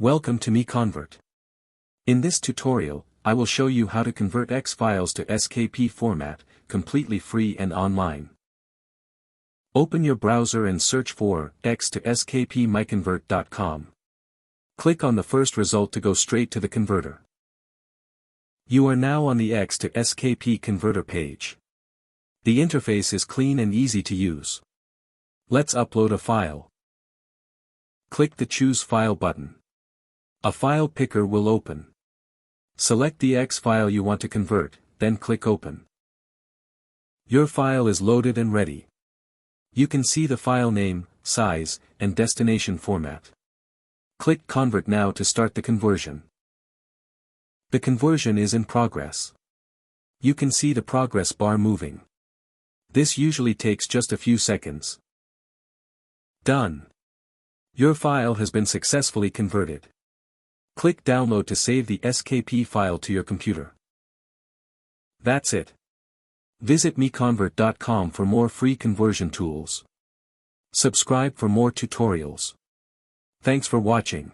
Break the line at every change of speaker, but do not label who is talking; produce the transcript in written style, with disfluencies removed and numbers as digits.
Welcome to MiConvert. In this tutorial, I will show you how to convert X files to SKP format, completely free and online. Open your browser and search for X to SKP MiConvert.com. Click on the first result to go straight to the converter. You are now on the X to SKP converter page. The interface is clean and easy to use. Let's upload a file. Click the Choose File button. A file picker will open. Select the X file you want to convert, then click Open. Your file is loaded and ready. You can see the file name, size, and destination format. Click Convert now to start the conversion. The conversion is in progress. You can see the progress bar moving. This usually takes just a few seconds. Done. Your file has been successfully converted. Click Download to save the SKP file to your computer. That's it. Visit MiConvert.com for more free conversion tools. Subscribe for more tutorials. Thanks for watching.